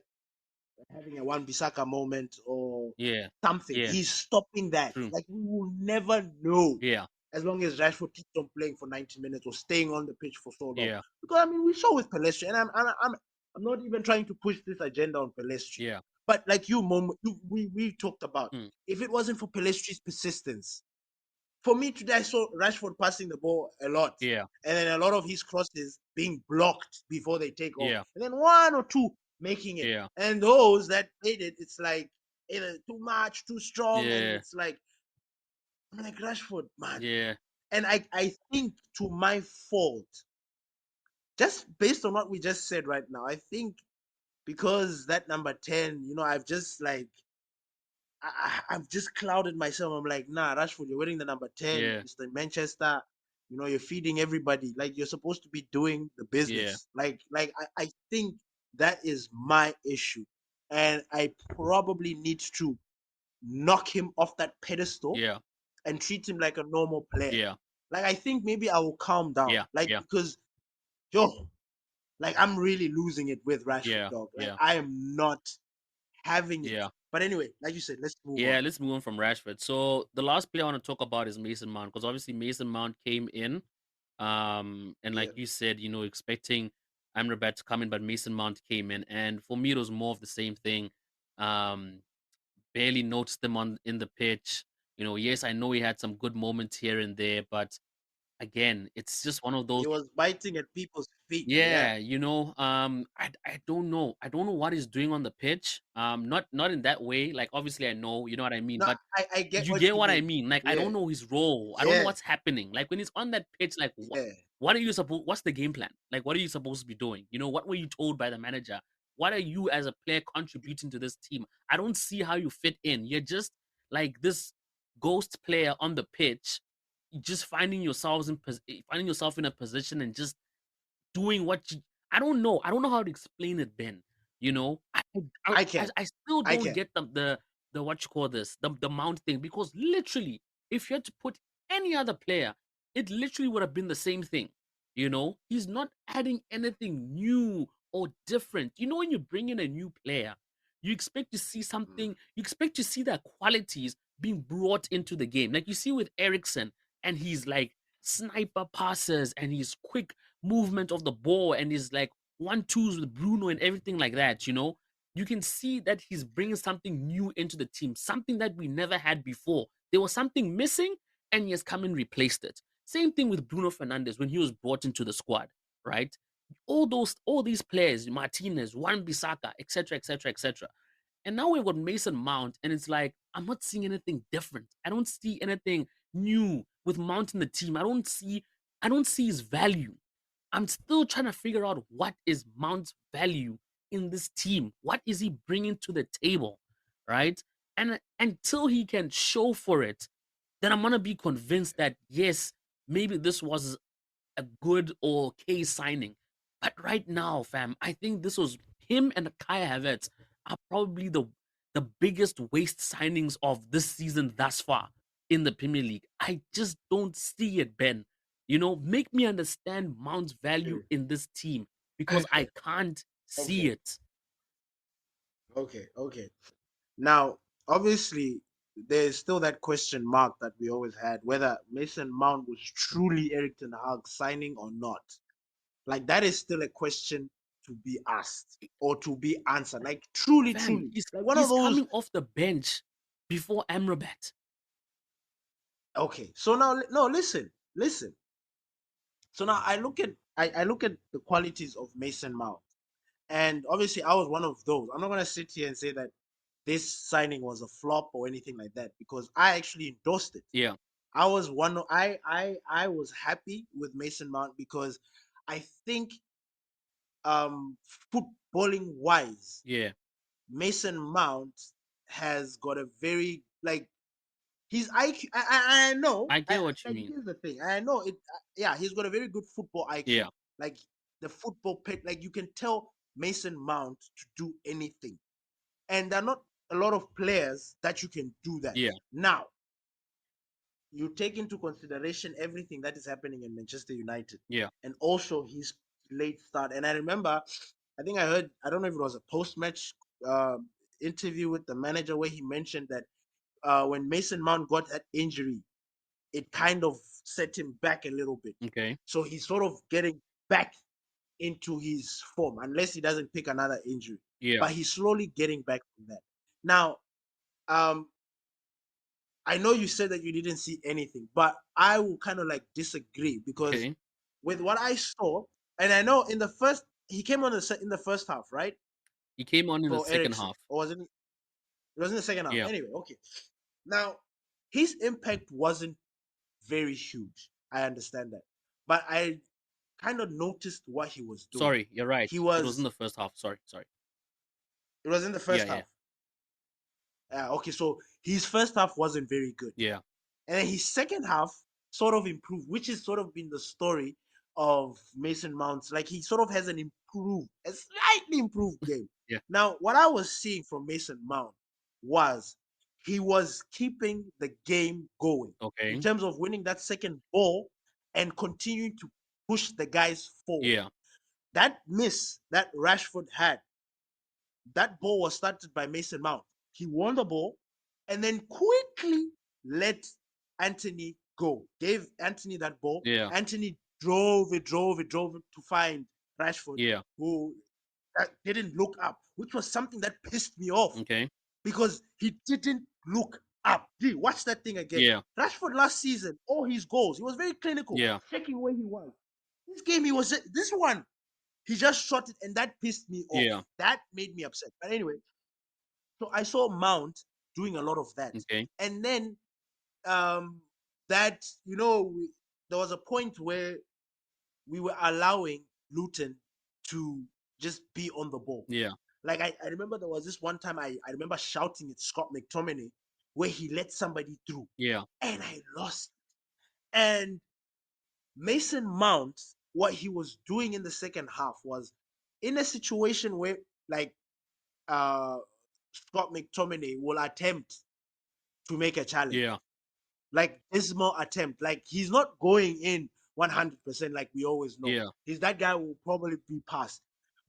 having a one Bisaka moment or Yeah, something. yeah. He's stopping that. True. Like we will never know Yeah, as long as Rashford keeps on playing for 90 minutes or staying on the pitch for so long. yeah, Because I mean, we saw with Palestri, and I'm not even trying to push this agenda on Palestri, yeah. but like we talked about, Mm, if it wasn't for Palestri's persistence, for me today, I saw Rashford passing the ball a lot, yeah, and then a lot of his crosses being blocked before they take off, yeah, and then one or two making it, yeah, and those that made it, it's like either too much, too strong, and yeah, it's like I'm like Rashford, man, yeah, and I think to my fault, just based on what we just said right now, I think because that number 10, I've just like I've just clouded myself. I'm like, nah, Rashford, you're wearing the number 10, yeah, Mr. Manchester. You're feeding everybody. Like you're supposed to be doing the yeah, business. I think that is my issue. And I probably need to knock him off that pedestal yeah, and treat him like a normal player. yeah, Like I think maybe I will calm down. yeah, Like yeah, because yo, like I'm really losing it with Rashford, yeah, dog. Like yeah, I am not having it. yeah. But anyway, like you said, let's move on. Yeah, let's move on from Rashford. So the last player I want to talk about is Mason Mount because obviously Mason Mount came in, and like Yeah. you said, expecting Amrabat to come in, but Mason Mount came in, and for me it was more of the same thing. Um, Barely noticed him on in the pitch. Yes, I know he had some good moments here and there, but again, it's just one of those. He was biting at people's feet. Yeah. Yeah, I don't know. I don't know what he's doing on the pitch. Not in that way. Like obviously I know, you know what I mean, No, but I get you what get you what I mean. mean. Like I Yeah. don't know his role. I don't know Yeah. what's happening. Like when he's on that pitch, like Yeah. what are you supposed what's the game plan? Like what are you supposed to be doing? What were you told by the manager? What are you as a player contributing to this team? I don't see how you fit in. You're just like this ghost player on the pitch, just finding yourself in a position and just doing what you I don't know. I don't know how to explain it, Ben. You know? I I can. I still I don't can. get the the what you call this, the Mount thing, because literally, if you had to put any other player, it literally would have been the same thing. You know, he's not adding anything new or different. You know, when you bring in a new player, you expect to see something, you expect to see their qualities being brought into the game. Like you see with Ericsson, and he's like sniper passes and his quick movement of the ball and his like 1-2s with Bruno and everything like that, you know, you can see that he's bringing something new into the team, something that we never had before. There was something missing, and he has come and replaced it. Same thing with Bruno Fernandes when he was brought into the squad, right? All these players, Martinez, Wan Bissaka, etc., etc., etc. And now we've got Mason Mount, and it's like I'm not seeing anything different. I don't see anything new with Mount in the team. I don't see his value. I'm still trying to figure out what is Mount's value in this team. What is he bringing to the table, right? And until he can show for it, then I'm gonna be convinced that yes, maybe this was a good or okay signing. But right now, fam, I think this was him and Kaya Havertz are probably the biggest waste signings of this season thus far in the Premier League. I just don't see it, Ben. You know, make me understand Mount's value Okay. in this team because I can't see Okay. it. Okay. Now, obviously, there's still that question mark that we always had whether Mason Mount was truly Eric Ten Hag signing or not. Like that is still a question to be asked or to be answered. Like truly, Fam, truly, like one of he's those. coming off the bench before Amrabat. Okay, so now no, listen. So now I look at the qualities of Mason Mount, and obviously I was one of those. I'm not gonna sit here and say that this signing was a flop or anything like that because I actually endorsed it. Yeah, I was one. I was happy with Mason Mount because I think footballing wise, yeah. Mason Mount has got a very like he's IQ. I know. I get what you Like mean. here's the thing. I know it. Yeah, he's got a very good football IQ. Yeah, Like the football pit. Like you can tell Mason Mount to do anything, and there are not a lot of players that you can do that. yeah, Now you take into consideration everything that is happening in Manchester United, yeah. and also his late start. And I remember, I think I heard. I don't know if it was a post-match uh, interview with the manager where he mentioned that when Mason Mount got that injury, it kind of set him back a little bit. Okay. So he's sort of getting back into his form, unless he doesn't pick another injury. Yeah. But he's slowly getting back from that. Now, um, I know you said that you didn't see anything, but I will kind of like disagree because Okay. with what I saw, and I know in the first he came on in the first half, right, He came on in the for second Ericsson, half. or was it? It was in the second half. Yeah. Anyway, okay. Now his impact wasn't very huge. I understand that, but I kind of noticed what he was doing. Sorry, you're right. He It was in was the first half. Sorry, sorry. it was in the Yeah, first yeah, half. Okay, so his first half wasn't very good. yeah, And then his second half sort of improved, which has sort of been the story of Mason Mount's. Like he sort of has a slightly improved game. yeah, Now, what I was seeing from Mason Mount was he was keeping the game going in okay, terms of winning that second ball and continuing to push the guys forward. yeah, That miss that Rashford had, that ball was started by Mason Mount. He won the ball and then quickly let Anthony go. Gave Anthony that ball. yeah, Anthony drove it to find Rashford, yeah, who didn't look up, which was something that pissed me off okay, because he didn't look up. Gee, watch that thing again. yeah, Rashford last season, all his goals, he was very clinical, yeah, checking where he was. This game, this one, he just shot it, and that pissed me off. yeah, That made me upset. But anyway, so I saw Mount doing a lot of that, okay, and then um, that there was a point where we were allowing Luton to just be on the ball. yeah, Like I remember there was this one time I remember shouting at Scott McTominay where he let somebody through, yeah, and I lost. And Mason Mount, what he was doing in the second half was in a situation where like uh Scott McTominay will attempt to make a challenge. Yeah. Like dismal attempt. Like he's not going in 100% like we always know. Yeah. He's that guy will probably be passed.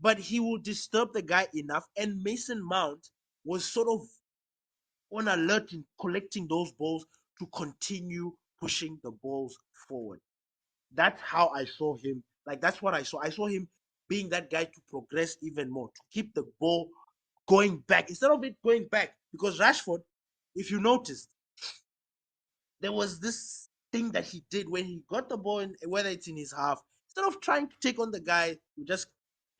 But he will disturb the guy enough. And Mason Mount was sort of on alert in collecting those balls to continue pushing the balls forward. That's how I saw him. Like that's what I saw. I saw him being that guy to progress even more, to keep the ball going back instead of it going back. Because Rashford, if you noticed, there was this thing that he did when he got the ball, in, whether it's in his half, instead of trying to take on the guy, you just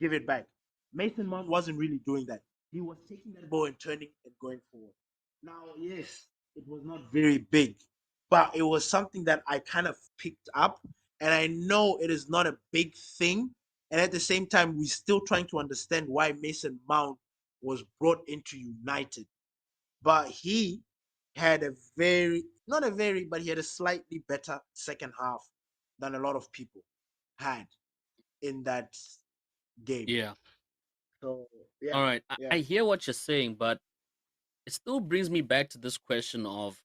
give it back. Mason Mount wasn't really doing that. He was taking that ball and turning and going forward. Now, yes, it was not very big, but it was something that I kind of picked up, and I know it is not a big thing. And at the same time, we're still trying to understand why Mason Mount was brought into United, but he had a very not a very but he had a slightly better second half than a lot of people had in that game. Yeah. So All yeah, right. I yeah. hear what you're saying, but it still brings me back to this question of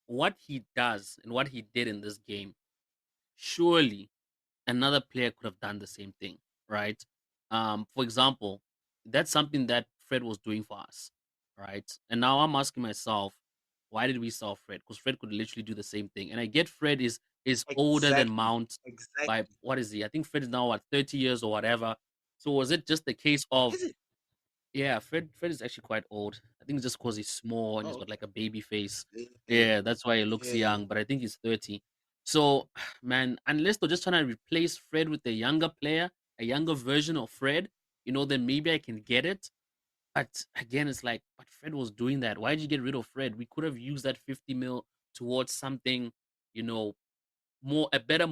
what he does and what he did in this game. Surely another player could have done the same thing, right? For example, that's something that Fred was doing for us, right? And now I'm asking myself, why did we sell Fred? Because Fred could literally do the same thing. And I get Fred is older than Exactly. Mount by Exactly. what is he? I think Fred is now at 30 years or whatever. So was it just the case of Is it? yeah, Fred is actually quite old. I think it's just because he's small and he's Oh, got like a baby face. okay. Yeah, that's why he looks Yeah. young, but I think he's 30. So, man, unless they're just trying to replace Fred with a younger player, a younger version of Fred, then maybe I can get it. But again, it's like, but Fred was doing that. Why did you get rid of Fred? We could have used that 50 mil towards something, you know, more a better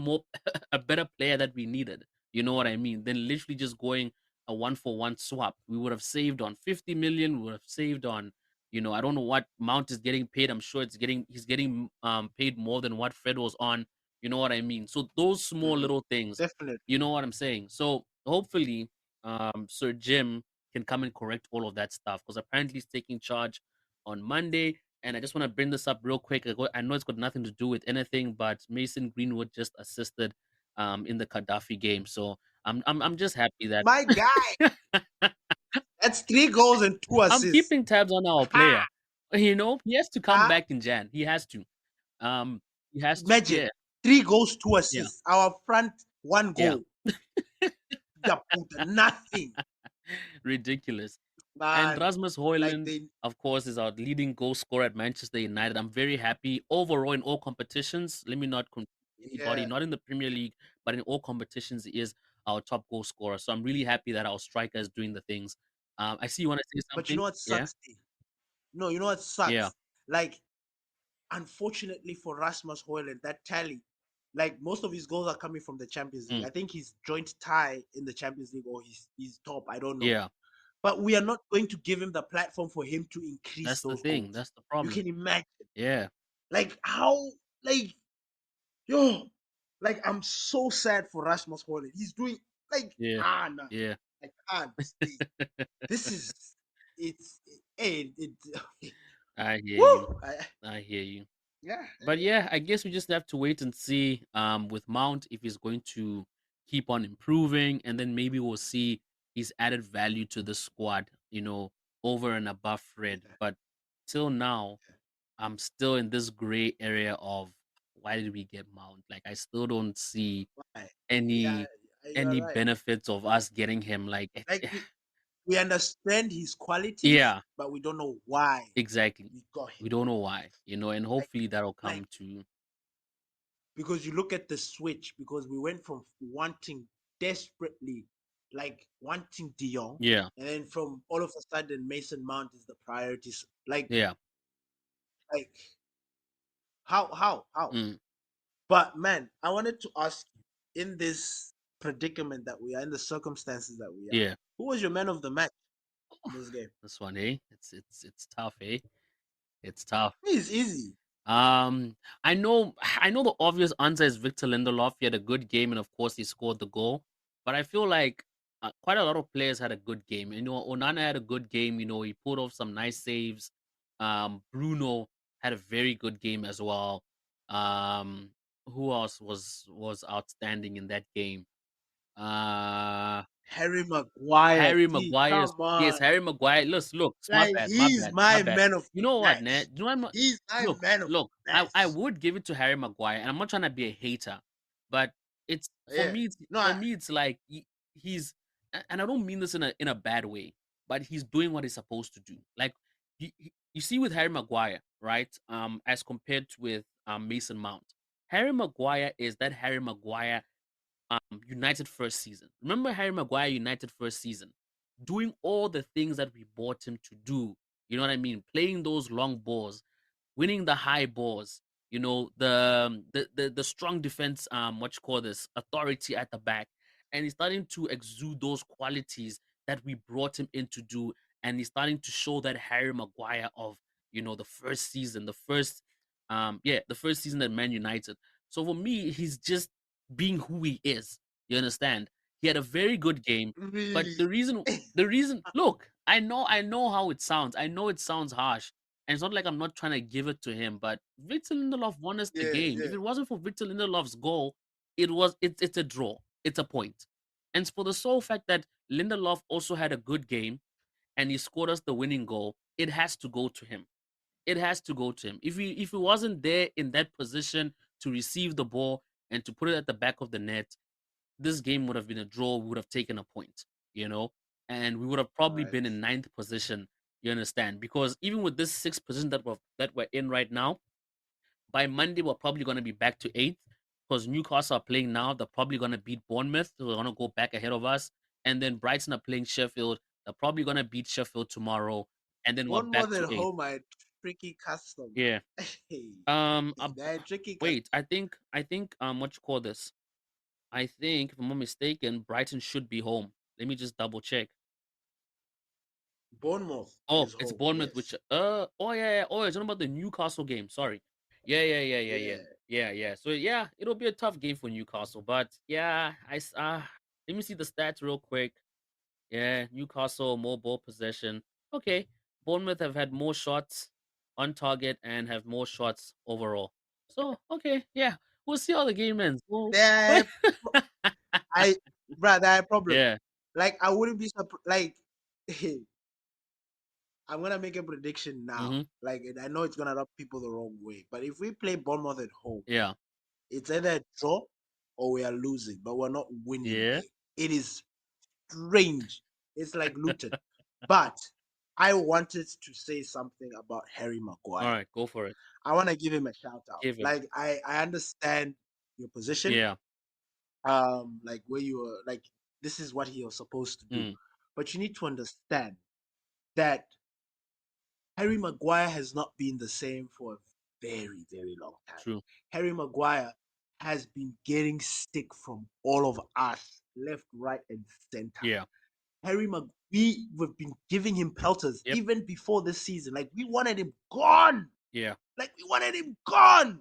player that we needed. You know what I mean? Than literally just going a one for one swap. We would have saved on 50 million. We would have saved on, I don't know what Mount is getting paid. I'm sure he's getting paid more than what Fred was on. You know what I mean? So those small Mhm. little things, Definitely. you know what I'm saying? So hopefully Sir Jim can come and correct all of that stuff because apparently he's taking charge on Monday. And I just want to bring this up real quick. I know it's got nothing to do with anything, but Mason Greenwood just assisted in the Gaddafi game. So I'm just happy that My guy, that's 3 goals and two I'm assists. keeping tabs on our Ha! player. He has to come Ha! back in Jan. He has to. Um, he has to. Imagine Yeah, 3 goals, two yeah, assists. Our front, one yeah. goal. Yeah, nothing. Ridiculous. And Man, Rasmus like Højlund, they, of course, is our leading goal scorer at Manchester United. I'm very happy overall in all competitions. Let me not confuse anybody, yeah. not in the Premier League, but in all competitions, he is our top goal scorer. So I'm really happy that our striker is doing the things. I see you want to say But you something. know what Yeah, sucks? No, you know what yeah, sucks? Like, unfortunately for Rasmus Højlund, that tally, like most of his goals are coming from the Champions League. mm, I think he's joint tie in the Champions League or he's top. I don't know. yeah. But we are not going to give him the platform for him to increase That's the those thing. goals. That's the You problem. can imagine, Yeah, like how, like yo, like I'm so sad for Rasmus Højlund. He's doing like yeah, nah, yeah. I can't. This is it I hear you. woo. I hear you. Yeah, But yeah, I guess we just have to wait and see with Mount if he's going to keep on improving, and then maybe we'll see his added value to the squad, over and above Fred. yeah, But till now, I'm still in this gray area of why did we get Mount? Like I still don't see why? Yeah, any you're any right. benefits of us getting him. Like Like we understand his qualities, yeah, but we don't know why exactly. we got him. We don't know why, and Like hopefully that'll like come to because you look at the switch because we went from wanting desperately, like wanting Dion, yeah, and then from all of a sudden Mason Mount is the priorities. yeah. Like how? Mm, But man, I wanted to ask you in this predicament that we are, in the circumstances that we are, yeah. who was your man of the match in this game? This one, eh? It's tough, eh? It's tough. It's easy. I know the obvious answer is Victor Lindelof. He had a good game, and of course, he scored the goal. But I feel like quite a lot of players had a good game. You know, Onana had a good game. You know, he pulled off some nice saves. Bruno had a very good game as well. Um, who else was outstanding in that game? Uh Harry Maguire. Harry See, Maguire. come Yes, on. Harry Maguire. Look, my Like bad, my he's bad, my my bad. man of You the know what, Ned? match. You know what? He's my Look, man of look. the I match. would give it to Harry Maguire, and I'm not trying to be a hater, but it's for Yeah. me. No, For me, it's like he's, and I don't mean this in a bad way, but he's doing what he's supposed to do. Like you see with Harry Maguire, right? As compared to with Mason Mount, Harry Maguire is that Harry Maguire United first season. Remember Harry Maguire United first season, doing all the things that we bought him to do. You know what I mean? Playing those long balls, winning the high balls. You know the strong defense. What you call this? Authority at the back, and he's starting to exude those qualities that we brought him in to do, and he's starting to show that Harry Maguire of the first season, the first season at Man United. So for me, he's just being who he is. You understand? He had a very good game, but really. the reason look, I know how it sounds. I know it sounds harsh. And it's not like I'm not trying to give it to him, but Victor Lindelof won us the Yeah, game. yeah. If it wasn't for Victor Lindelof's goal, it's a draw. It's a point. And for the sole fact that Lindelof also had a good game and he scored us the winning goal, it has to go to him. It has to go to him. If he wasn't there in that position to receive the ball and to put it at the back of the net, this game would have been a draw. We would have taken a point, you know, and we would have All probably right. been in ninth position. You understand? Because even with this sixth position that we're in right now, by Monday we're probably going to be back to eighth because Newcastle are playing now. They're probably going to beat Bournemouth. So they're going to go back ahead of us, and then Brighton are playing Sheffield. They're probably going to beat Sheffield tomorrow, and then we're One more back than to eighth. home, my tricky customer. Yeah. Hey, Um. uh, that tricky customer. Wait. I think. What you call this? I think, if I'm not mistaken, Brighton should be home. Let me just double check. Bournemouth Oh, is it's home. Bournemouth, which Yes. oh yeah, yeah. Oh, it's not about the Newcastle game. Sorry. Yeah, yeah, yeah, yeah, yeah. Yeah. Yeah, yeah. So yeah, it'll be a tough game for Newcastle, but yeah, let me see the stats real quick. Yeah, Newcastle more ball possession. Okay. Bournemouth have had more shots on target and have more shots overall. So, okay, yeah. We'll see how the game ends. Well, There, I, bruh, there are problem. yeah. Like I wouldn't be surprised. Like, I'm gonna make a prediction now. Mhm. Like, and I know it's gonna rub people the wrong way, but if we play Bournemouth at home, Yeah. it's either a draw or we are losing, but we're not winning Yeah. there. It is strange. It's like Luton. But I wanted to say something about Harry All Maguire. right, go for it. I want to give him a shout out. Give him. Like I understand your position. Yeah. Like where you are like this is what he was supposed to do. Mm, But you need to understand that Harry Maguire has not been the same for a very, very long time. true. Harry Maguire has been getting stick from all of us, left, right, and center. Yeah. We've been giving him pelters Yep. even before this season. Like we wanted him gone. Yeah. Like we wanted him gone.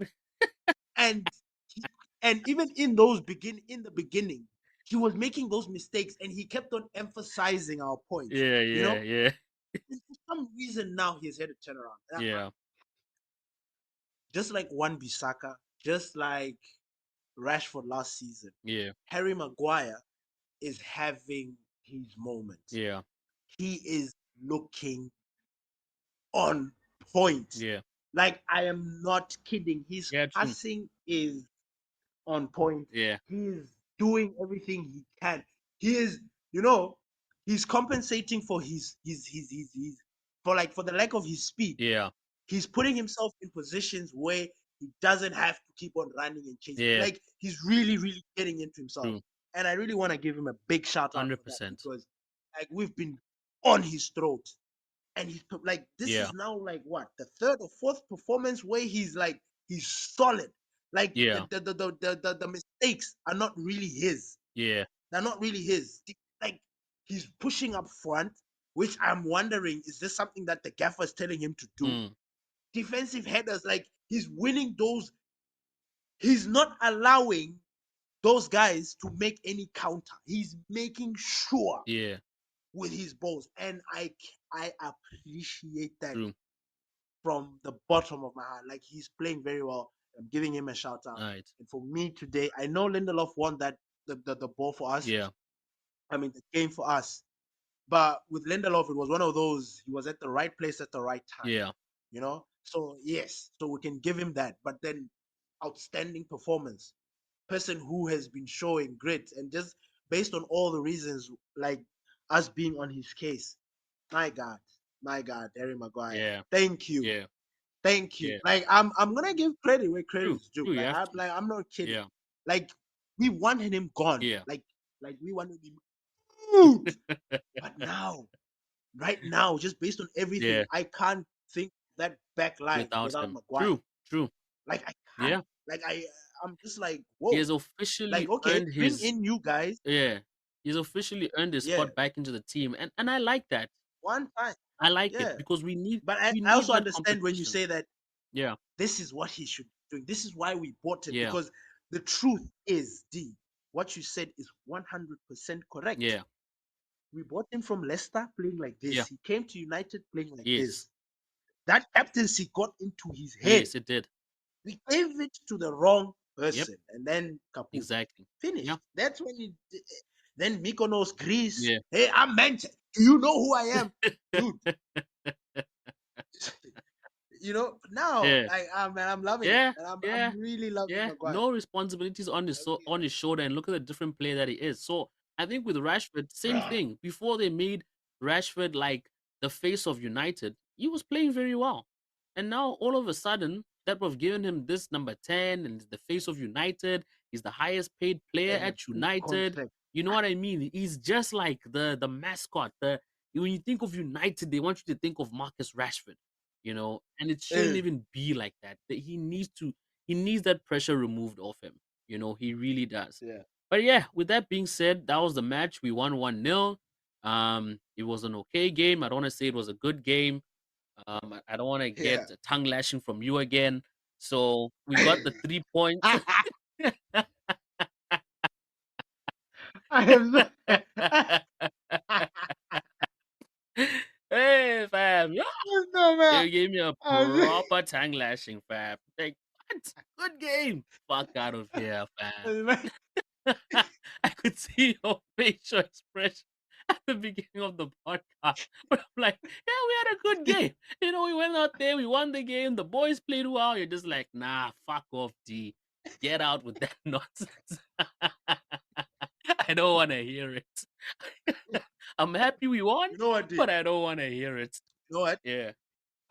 And he, and even in the beginning, he was making those mistakes and he kept on emphasizing our points. Yeah, You yeah, know, yeah. and for some reason now he's had a turnaround. Yeah. Just like Wan Bissaka, just like Rashford last season, Yeah. Harry Maguire is having his moment. Yeah. He is looking on point. Yeah. Like I am not kidding. His Yeah, true. passing is on point. Yeah. He is doing everything he can. He is, you know, he's compensating for his for the lack of his speed. Yeah. He's putting himself in positions where he doesn't have to keep on running and chasing. Yeah. Like he's really, really getting into himself. True. And I really want to give him a big shout out for that 100%. because like we've been on his throat. And he's like this Yeah. is now like what the third or fourth performance where he's solid. Like Yeah. the mistakes are not really his. Yeah. They're not really his. Like he's pushing up front, which I'm wondering is this something that the gaffer is telling him to do? Mm. Defensive headers, like he's winning those. He's not allowing those guys to make any counter. He's making sure Yeah. with his balls, and I appreciate that True. from the bottom of my heart. Like he's playing very well. I'm giving him a shout out. All right. And for me today, I know Lindelof won that the ball for us. Yeah. I mean the game for us. But with Lindelof, it was one of those. He was at the right place at the right time. Yeah. You know. So yes, so we can give him that. But then, outstanding performance. Person who has been showing grit and just based on all the reasons, like us being on his case. My God, Harry Maguire. Yeah. Thank you. Yeah. Thank you. Yeah. Like I'm gonna give credit where credit True. is due. True. You have to. I'm not kidding. Yeah. Like we wanted him gone. Yeah. Like we wanted him out. But now, right now, just based on everything, Yeah. I can't think that back line Without without him. Maguire. True. True. Like I can't. Yeah. Like I'm just like, He whoa. has officially Like, okay, earned bring his in you guys. yeah. He's officially earned his Yeah. spot back into the team, and I like that. One time. I like it Yeah. because But we I need also that understand when you competition. say that Yeah. this is what he should be doing. This is why we bought him. Yeah. Because the truth is, D, what you said is 100% correct. Yeah. We bought him from Leicester playing like Yeah. this. He came to United playing like Yes. this. That captaincy got into his head. Yes, it did. We gave it to the wrong Yep. person. And then kaput. Exactly. Yeah. Finished. That's when he. Then Mykonos, Greece. Yeah. Hey, I'm Manchester. Do you know who I am? Dude. Now, Yeah. like, man, I'm loving it. Yeah. And I'm Yeah. really loving Yeah. Maguire. No responsibilities on I his really on love his shoulder, and look at the different player that he is. So I think with Rashford, same it. thing. Before they made Rashford like the face of United, he was playing very well. And now all of a sudden, that we've given him this number 10 and he's the face of United. He's the highest paid player And a at big United. contract. You know what I mean? He's just like the mascot. When you think of United, they want you to think of Marcus Rashford, and it shouldn't Eh, even be like that. He needs that pressure removed off him. He really does. yeah. But yeah, with that being said, that was the match. We won 1-0. It was an okay game. I don't want to say it was a good game. I don't want to Yeah. get a tongue lashing from you again. So we got the 3 points. I am so, Hey, fam. Yeah, no, man. they gave me a I'm so, proper tongue lashing, fam. Like, what? Good game. Fuck out of here, fam. I could see your facial expression at the beginning of the podcast. But I'm like, yeah, we had a good game. We went out there, we won the game, the boys played well. You're just like, nah, fuck off, D. Get out with that nonsense. I don't want to hear it. I'm happy we won, you know what, D? but I don't want to hear it. You know what? Yeah,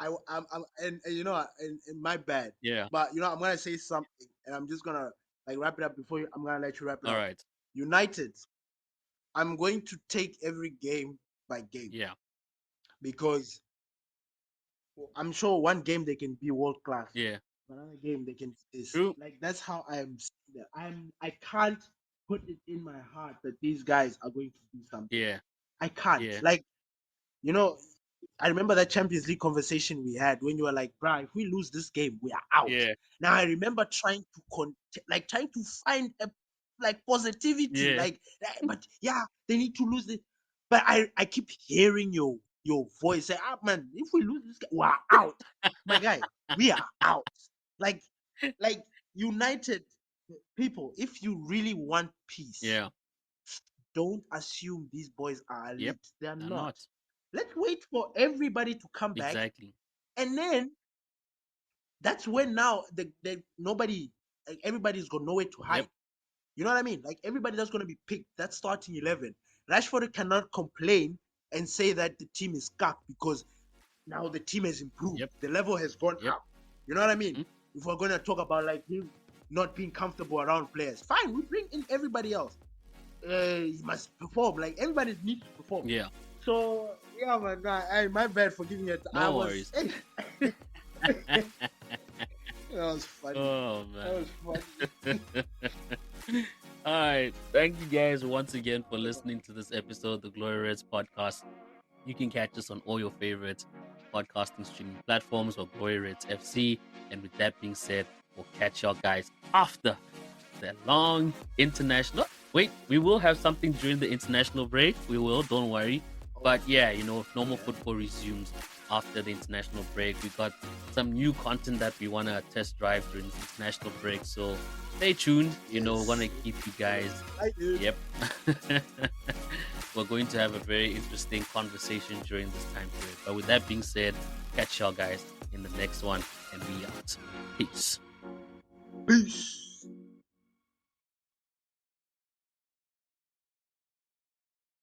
I'm and you know, and my bad. yeah. But I'm gonna say something, and I'm just gonna like wrap it up before I'm gonna let you wrap it All up. right. United, I'm going to take every game by game Yeah, because I'm sure one game they can be world class. yeah. Another game they can do this. True. Like that's how I'm. I can't put it in my heart that these guys are going to do something. Yeah, I can't. yeah, Like you know, I remember that Champions League conversation we had when you were like, "Bruh, if we lose this game, we are out." yeah, Now I remember trying to trying to find a like positivity, yeah. but yeah, they need to lose it. But I keep hearing your voice say, "Ah, man, if we lose this game, we are out." My guy, we are out. Like like United people, if you really want peace, Yeah. don't assume these boys are Yep. elite. They're They're not. not. Let's wait for everybody to come back, Exactly. and then that's when now the nobody, like everybody's got nowhere to hide. Yep. You know what I mean? Like everybody that's gonna be picked. That's starting 11. Rashford cannot complain and say that the team is cucked because now the team has improved. Yep. The level has gone Yep. up. You know what I mean? Mhm. If we're gonna talk about like him not being comfortable around players, fine. We bring in everybody else. He must perform. Like everybody needs to perform. Yeah. So yeah, man. My bad for giving it. No worries. That was funny. Oh That was man. funny. All right. Thank you guys once again for listening to this episode of the Glory Reds podcast. You can catch us on all your favorite podcasting streaming platforms or Glory Reds FC. And with that being said, we'll catch y'all guys after a long international. Wait, we will have something during the international break. We will, don't worry. Oh, But yeah, if normal yeah. football resumes after the international break, we got some new content that we want to test drive during the international break. So stay tuned. Want Yes. to keep you Very guys. excited. Yep. We're going to have a very interesting conversation during this time period. But with that being said, catch y'all guys in the next one, and we out. Peace. Peace.